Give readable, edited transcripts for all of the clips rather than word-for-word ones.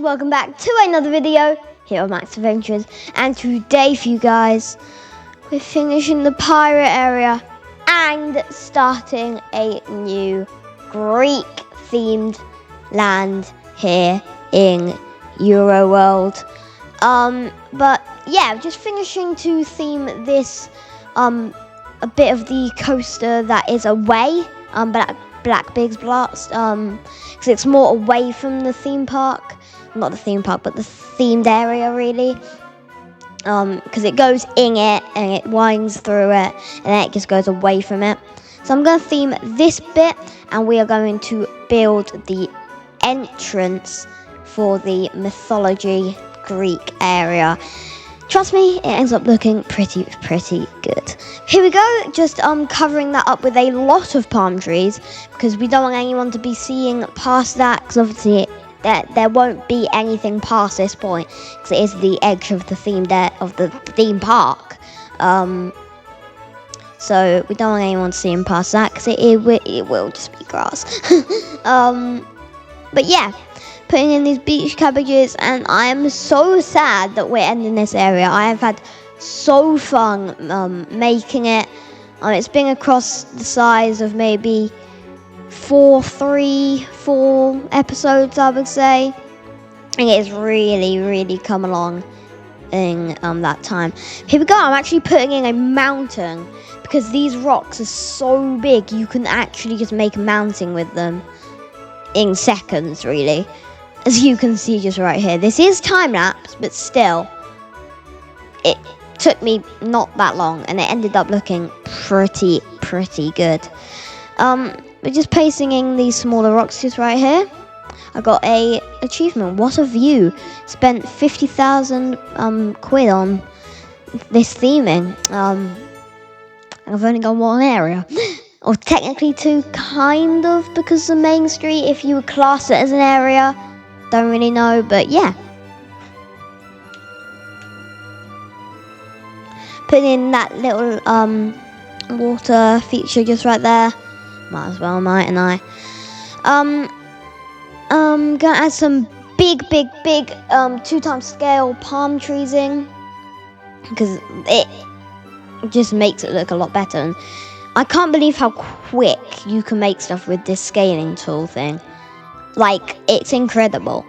welcome back to another video here on Max Adventures, and today for you guys, we're finishing the pirate area and starting a new Greek themed land here in Euro World. But yeah, just finishing to theme this a bit of the coaster that is away, Black Big's Blast, because it's more away from the theme park. Not the theme park, but the themed area, really. Because it goes in it, and it winds through it, and then it just goes away from it. So I'm going to theme this bit, and we are going to build the entrance for the mythology Greek area. Trust me, it ends up looking pretty good. Here we go, just covering that up with a lot of palm trees, because we don't want anyone to be seeing past that, because obviously there won't be anything past this point, because it is the edge of the theme park. So we don't want anyone seeing past that, because it will just be grass. But yeah, putting in these beach cabbages, and I am so sad that we're ending this area. I have had so fun making it. It's been across the size of maybe 4 episodes, I would say, and it has really come along in that time. Here we go. I'm actually putting in a mountain, because these rocks are so big you can actually just make a mountain with them in seconds, really. As you can see just right here. This is time-lapse, but still, it took me not that long, and it ended up looking pretty good. We're just pasting these smaller rocks just right here. I got a achievement. What a view. Spent 50,000 quid on this theming. I've only got one area. Or technically two, kind of, because the main street, if you would class it as an area. Don't really know, but yeah. Putting in that little water feature just right there. Might as well, mightn't I? Gonna add some big 2x scale palm trees in, because it just makes it look a lot better. And I can't believe how quick you can make stuff with this scaling tool thing. Like, it's incredible.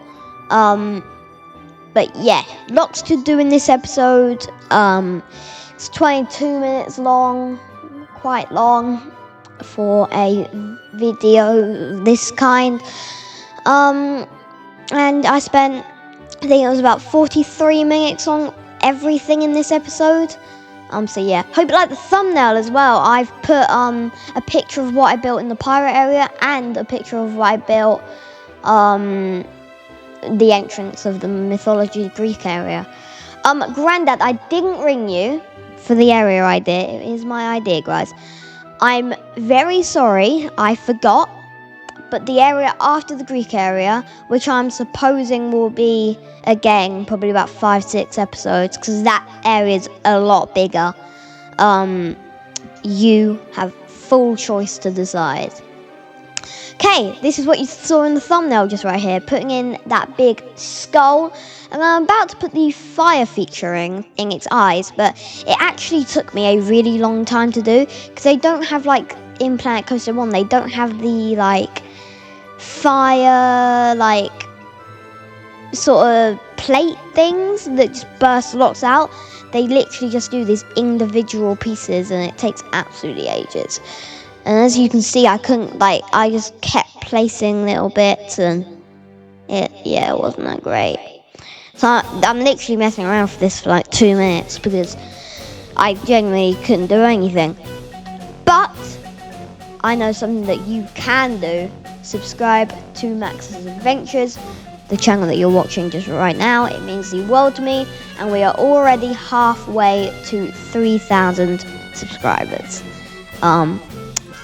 But yeah, lots to do in this episode. It's 22 minutes long, quite long for a video of this kind. And I spent, I think it was about 43 minutes on everything in this episode. So yeah, hope you like the thumbnail as well. I've put a picture of what I built in the pirate area, and a picture of what I built the entrance of the mythology Greek area. Grandad, I didn't ring you for the area idea. It is my idea, guys. I'm very sorry, I forgot. But the area after the Greek area, which I'm supposing will be, again, probably about 5-6 episodes, because that area is a lot bigger. You have full choice to decide. Okay, this is what you saw in the thumbnail just right here, putting in that big skull, and I'm about to put the fire feature in its eyes, but it actually took me a really long time to do, because they don't have, like, in Planet Coaster 1, they don't have the, like, fire, like, sort of plate things that just burst locks out. They literally just do these individual pieces, and it takes absolutely ages. And as you can see, I couldn't, like, I just kept placing little bits, and it wasn't that great. So I'm literally messing around for this for like 2 minutes, because I genuinely couldn't do anything. But I know something that you can do. Subscribe to Max's Adventures, the channel that you're watching just right now. It means the world to me, and we are already halfway to 3,000 subscribers.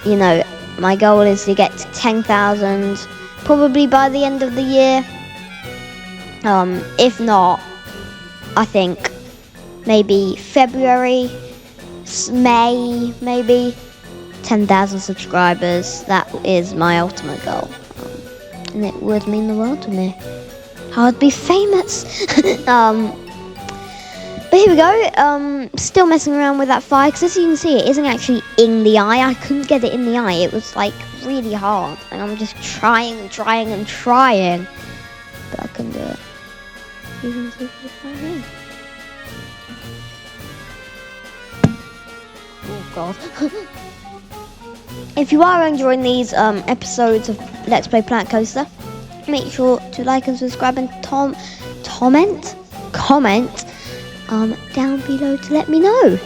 You know, my goal is to get to 10,000 probably by the end of the year. If not, I think maybe February, May, maybe 10,000 subscribers. That is my ultimate goal. And it would mean the world to me. I'd be famous. But here we go. Still messing around with that fire, because as you can see, it isn't actually in the eye. I couldn't get it in the eye. It was like really hard, and I'm just trying, but I couldn't do it. You can see this right here. Oh god. If you are enjoying these episodes of Let's Play Planet Coaster, make sure to like and subscribe and comment down below to let me know.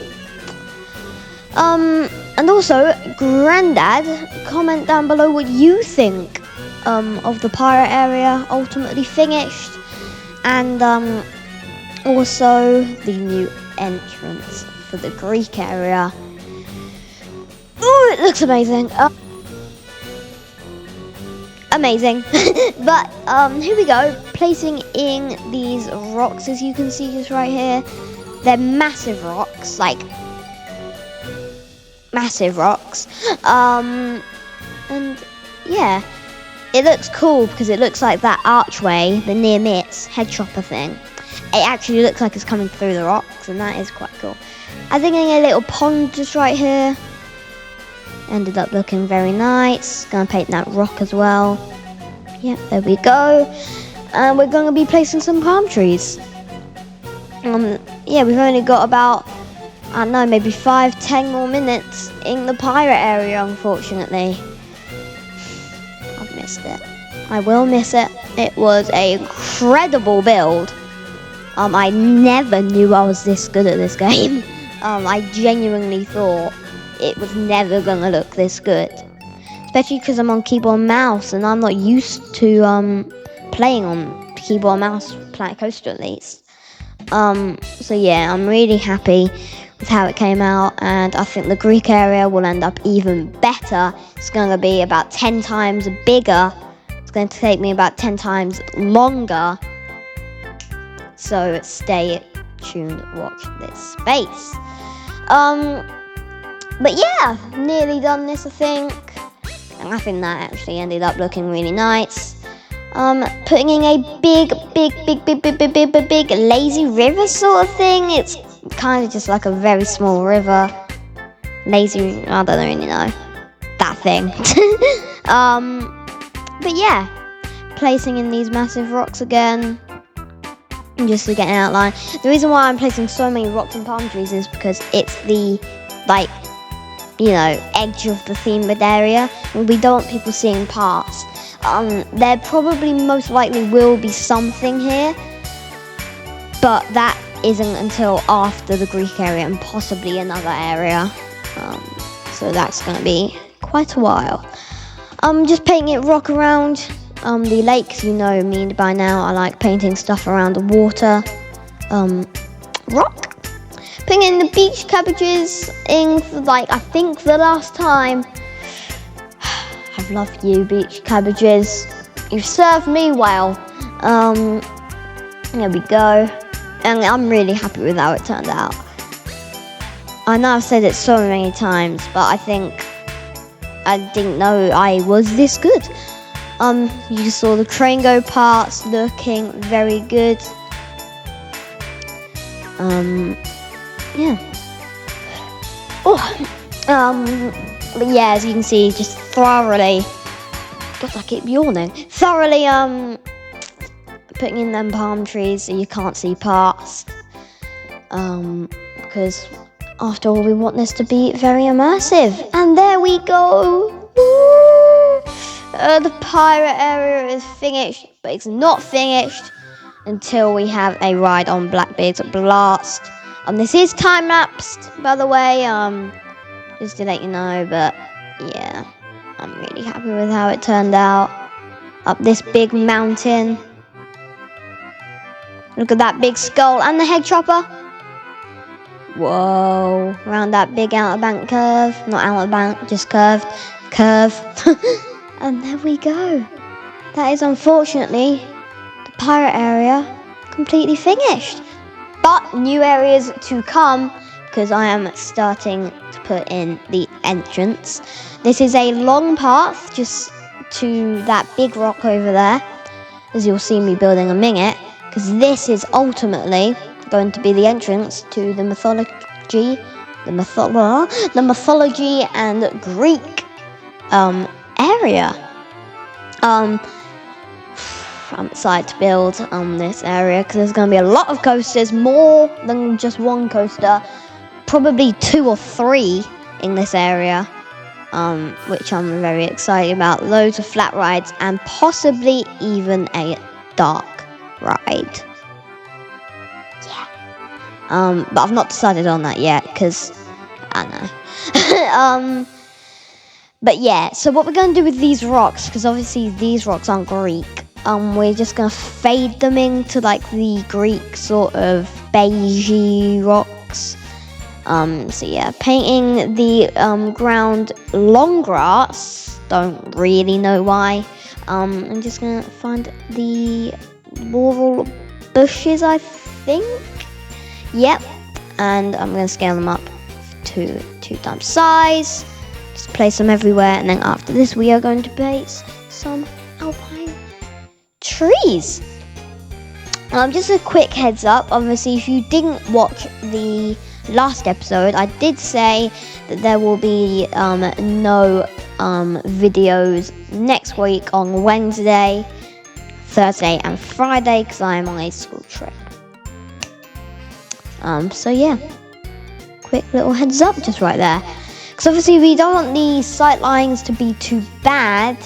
And also, Grandad, comment down below what you think of the pirate area ultimately finished, and also the new entrance for the Greek area. Oh, it looks amazing. Amazing. But here we go, placing in these rocks, as you can see just right here. They're massive rocks, like massive rocks. And yeah, it looks cool because it looks like that archway, the near miss head chopper thing. It actually looks like it's coming through the rocks, and that is quite cool. I think a little pond just right here. Ended up looking very nice. Gonna paint that rock as well. Yep, there we go. And we're gonna be placing some palm trees. Yeah, we've only got about, I don't know, maybe 5-10 more minutes in the pirate area, unfortunately. I've missed it. I will miss it. It was an incredible build. I never knew I was this good at this game. I genuinely thought it was never gonna look this good, especially because I'm on keyboard and mouse, and I'm not used to playing on keyboard and mouse, Planet Coaster at least. So yeah, I'm really happy with how it came out, and I think the Greek area will end up even better. It's gonna be about 10 times bigger. It's going to take me about 10 times longer. So stay tuned, watch this space. But yeah, nearly done this, I think. And I think that actually ended up looking really nice. Putting in a big lazy river sort of thing. It's kind of just like a very small river. Lazy, I don't really know. That thing. But yeah, placing in these massive rocks again. Just to get an outline. The reason why I'm placing so many rocks and palm trees is because it's the, like, you know, edge of the themed area, and we don't want people seeing past. There probably most likely will be something here, but that isn't until after the Greek area and possibly another area. So that's going to be quite a while. Just painting it rock around the lakes. You know me by now, I like painting stuff around the water. Rock. Putting in the beach cabbages in for, like, I think the last time. I've loved you, beach cabbages. You've served me well. There we go. And I'm really happy with how it turned out. I know I've said it so many times, but I think I didn't know I was this good. You just saw the train go past, looking very good. Yeah. Oh. But yeah, as you can see, just thoroughly. God, I keep yawning. Thoroughly putting in them palm trees so you can't see past. Because after all, we want this to be very immersive. And there we go. Woo! The pirate area is finished, but it's not finished until we have a ride on Blackbeard's Blast. This is time-lapsed, by the way, just to let you know, but yeah, I'm really happy with how it turned out. Up this big mountain. Look at that big skull and the head chopper. Whoa, around that big outer bank curve. Not outer bank, just curve. And there we go. That is unfortunately the pirate area completely finished. But new areas to come, because I am starting to put in the entrance. This is a long path just to that big rock over there. as you'll see me building a minute, because this is ultimately going to be the entrance to the mythology and Greek area. I'm excited to build this area because there's going to be a lot of coasters, more than just one coaster, probably 2 or 3 in this area, which I'm very excited about. Loads of flat rides and possibly even a dark ride. Yeah. But I've not decided on that yet because I know. But yeah, so what we're going to do with these rocks, because obviously these rocks aren't Greek, we're just going to fade them into like the Greek sort of beigey rocks. So yeah, painting the ground long grass, don't really know why. I'm just going to find the laurel bushes, I think. Yep, and I'm going to scale them up to 2 times size. Just place them everywhere, and then after this we are going to place some alpine trees. Just a quick heads up, obviously if you didn't watch the last episode, I did say that there will be no videos next week on Wednesday, Thursday and Friday because I am on a school trip. So yeah, quick little heads up just right there. Because obviously we don't want the sight lines to be too bad,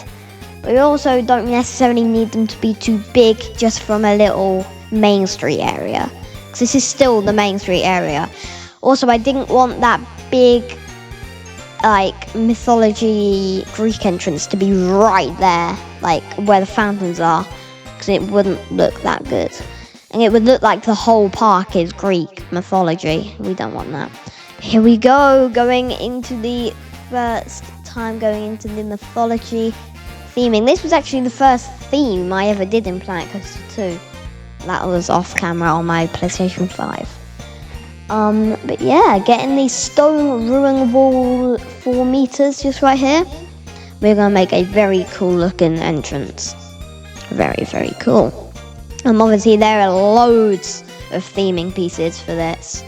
but we also don't necessarily need them to be too big just from a little main street area. Because this is still the main street area. Also, I didn't want that big, like, mythology Greek entrance to be right there, like, where the fountains are. Because it wouldn't look that good. And it would look like the whole park is Greek mythology. We don't want that. Here we go, going into the first time going into the mythology theming. This was actually the first theme I ever did in Planet Coaster 2. That was off camera on my PlayStation 5. But yeah, getting the stone ruin wall 4 meters just right here. We're gonna make a very cool looking entrance. Very, very cool. Obviously there are loads of theming pieces for this.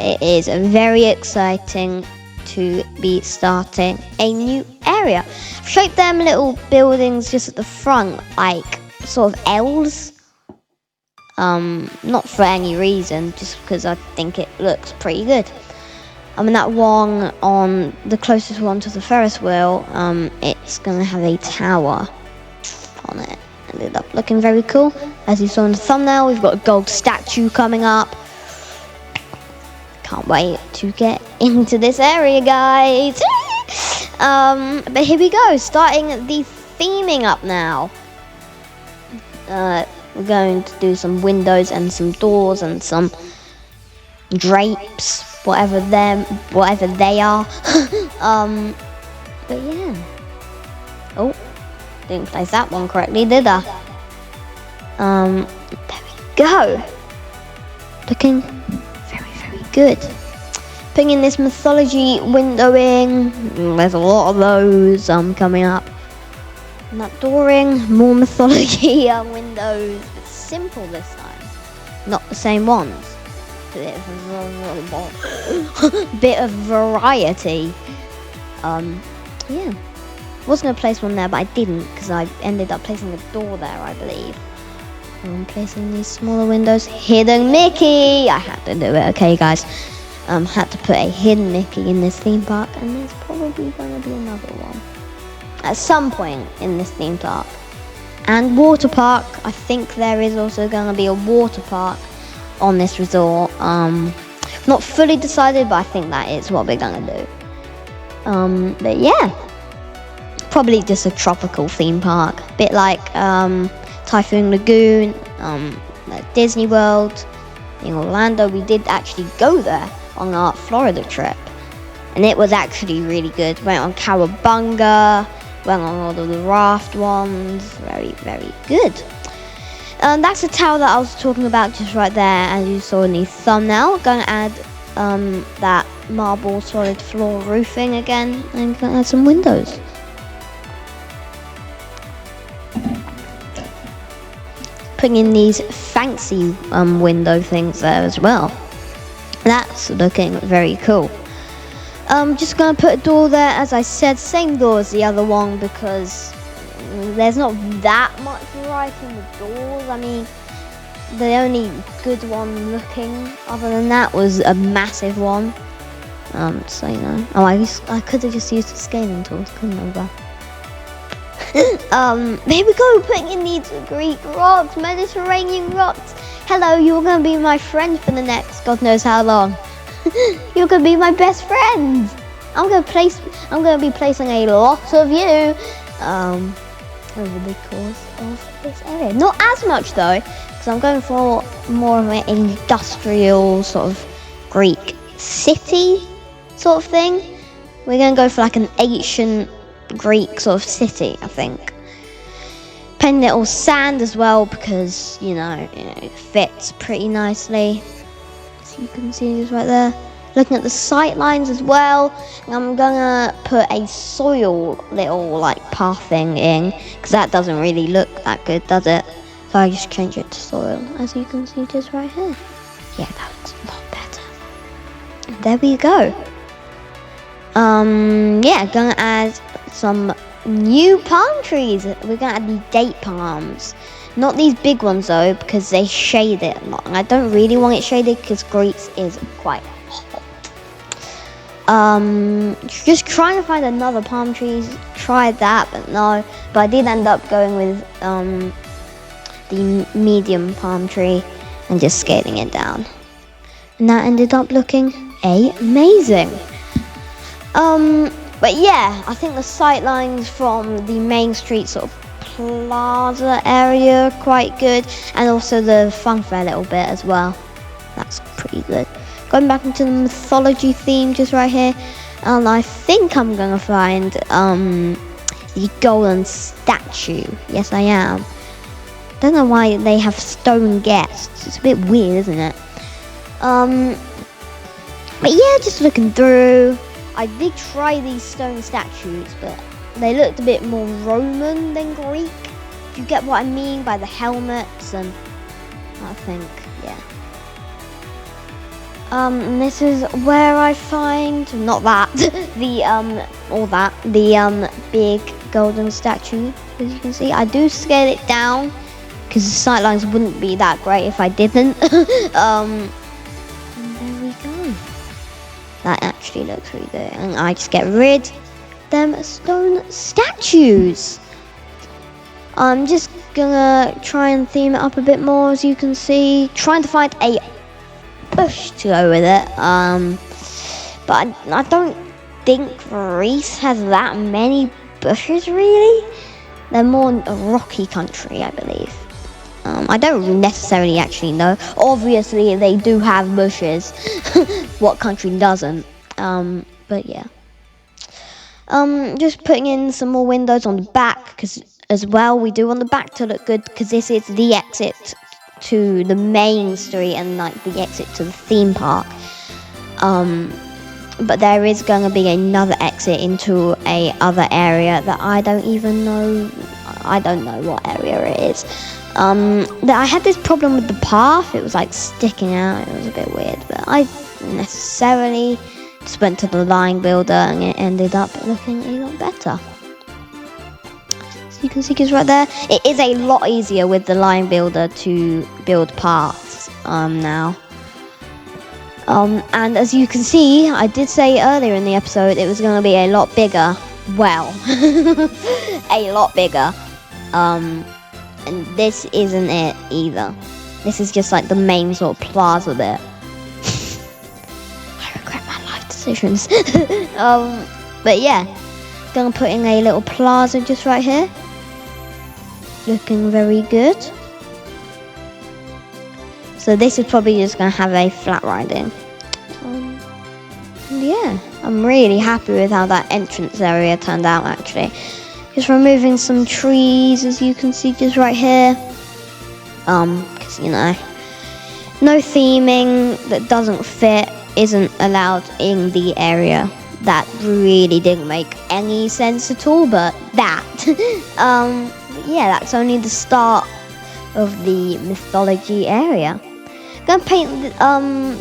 It is very exciting to be starting a new area. I've shaped them little buildings just at the front, like sort of L's. Not for any reason, just because I think it looks pretty good. That one on the closest one to the Ferris wheel, it's gonna have a tower on it. Ended up looking very cool. As you saw in the thumbnail, we've got a gold statue coming up. Can't wait to get into this area, guys. But here we go, starting the theming up now. We're going to do some windows and some doors and some drapes, whatever they are. But yeah. Oh, didn't place that one correctly, did I? There we go. Looking very, very good. Putting in this mythology windowing. There's a lot of those coming up. And that dooring, more mythology windows. It's simple this time. Not the same ones. Bit of variety. Yeah. I was going to place one there, but I didn't because I ended up placing a door there, I believe. I'm placing these smaller windows. Hidden Mickey! I had to do it, okay, guys. Had to put a hidden Mickey in this theme park, and there's probably going to be another one at some point in this theme park. And water park. I think there is also going to be a water park on this resort. Not fully decided, but I think that is what we're going to do. But yeah. Probably just a tropical theme park, a bit like Typhoon Lagoon, like Disney World in Orlando. We did actually go there on our Florida trip, and it was actually really good. Went on Cowabunga, went on all of the raft ones. Very, very good. That's the tower that I was talking about just right there, as you saw in the thumbnail. Going to add that marble solid floor roofing again, and going to add some windows. putting in these fancy window things there as well. That's looking very cool. Just gonna put a door there, as I said, same door as the other one, because there's not that much variety in the doors. I mean, the only good one looking other than that was a massive one. So you know, I could have just used the scaling tools, couldn't I? Here we go, putting in these Greek rocks, Mediterranean rocks. Hello, you're gonna be my friend for the next God knows how long. You're gonna be my best friend. I'm gonna be placing a lot of you over the course of this area. Not as much though, because I'm going for more of an industrial sort of Greek city sort of thing. We're gonna go for like an ancient Greek sort of city, I think. Painting it all sand as well, because you know it fits pretty nicely. So you can see this right there. Looking at the sight lines as well, I'm gonna put a soil little like path thing in, because that doesn't really look that good, does it? So I just change it to soil, as you can see just right here. Yeah, that looks a lot better. And there we go. Yeah, gonna add some new palm trees. We're gonna add these date palms. Not these big ones though, because they shade it a lot. And I don't really want it shaded because Greece is quite hot. Just trying to find another palm trees. Tried that, but no. But I did end up going with the medium palm tree and just scaling it down. And that ended up looking amazing. But yeah, I think the sight lines from the main street sort of plaza area are quite good, and also the funfair a little bit as well. That's pretty good. Going back into the mythology theme just right here, and I think I'm gonna find the golden statue. Yes, I am. Don't know why they have stone guests. It's a bit weird, isn't it? But yeah, just looking through. I did try these stone statues, but they looked a bit more Roman than Greek. If you get what I mean by the helmets, and I think, yeah. And this is where I find, not that, the big golden statue, as you can see. I do scale it down, because the sightlines wouldn't be that great if I didn't. And there we go. That actually looks really good. And I just get rid of them stone statues. I'm just gonna try and theme it up a bit more, as you can see. Trying to find a bush to go with it. But I don't think Greece has that many bushes, really. They're more a rocky country, I believe. I don't necessarily actually know. Obviously, they do have bushes. What country doesn't? But yeah. Just putting in some more windows on the back, because as well, we do want the back to look good, because this is the exit to the main street and like the exit to the theme park. But there is going to be another exit into a other area that I don't even know. I don't know what area it is. I had this problem with the path. It was like sticking out. It was a bit weird, but I necessarily just went to the line builder and it ended up looking a lot better. So you can see it's right there. It is a lot easier with the line builder to build paths now. And as you can see, I did say earlier in the episode it was going to be a lot bigger. Well, a lot bigger. And this isn't it either. This is just like the main sort of plaza bit. I regret my life decisions. But yeah, gonna put in a little plaza just right here. Looking very good. So this is probably just gonna have a flat riding. Yeah, I'm really happy with how that entrance area turned out actually. Just removing some trees, as you can see just right here. Because you know, no theming that doesn't fit isn't allowed in the area. That really didn't make any sense at all, but that. Yeah, that's only the start of the mythology area. Gonna paint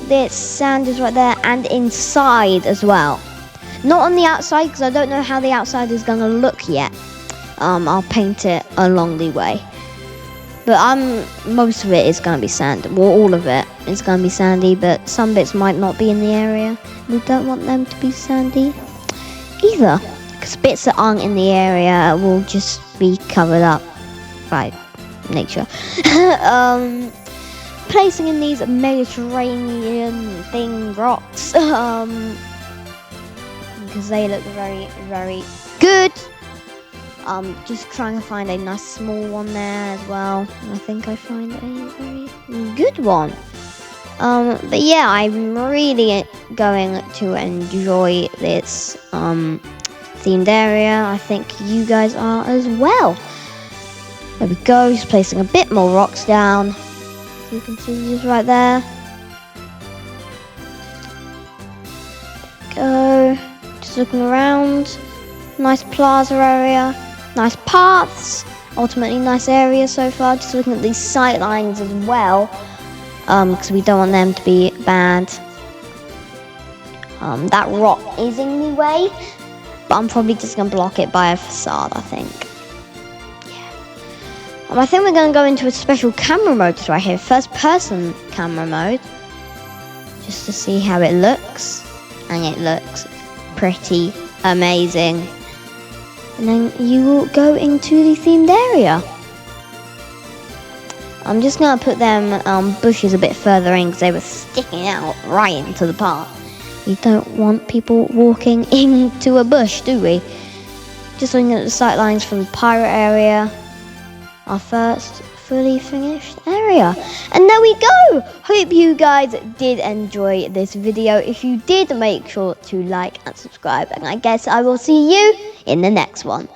the sanders right there and inside as well. Not on the outside because I don't know how the outside is gonna look yet. I'll paint it along the way. But most of it is gonna be sand. Well, all of it is gonna be sandy, but some bits might not be in the area. We don't want them to be sandy either, because bits that aren't in the area will just be covered up by nature. Placing in these Mediterranean thing rocks, because they look very, very good. Just trying to find a nice small one there as well. I think I find a very good one. But yeah, I'm really going to enjoy this themed area. I think you guys are as well. There we go, just placing a bit more rocks down. So you can see just right there. Go, just looking around. Nice plaza area. Nice paths, ultimately nice area so far. Just looking at these sight lines as well, because we don't want them to be bad. That rock is in the way, but I'm probably just going to block it by a facade, I think. Yeah. I think we're going to go into a special camera mode right here, first person camera mode, just to see how it looks, and it looks pretty amazing. And then you will go into the themed area. I'm just going to put them bushes a bit further in because they were sticking out right into the path. We don't want people walking into a bush, do we? Just looking at the sight lines from the pirate area. Our first fully finished area. And there we go! Hope you guys did enjoy this video. If you did, make sure to like and subscribe. And I guess I will see you in the next one.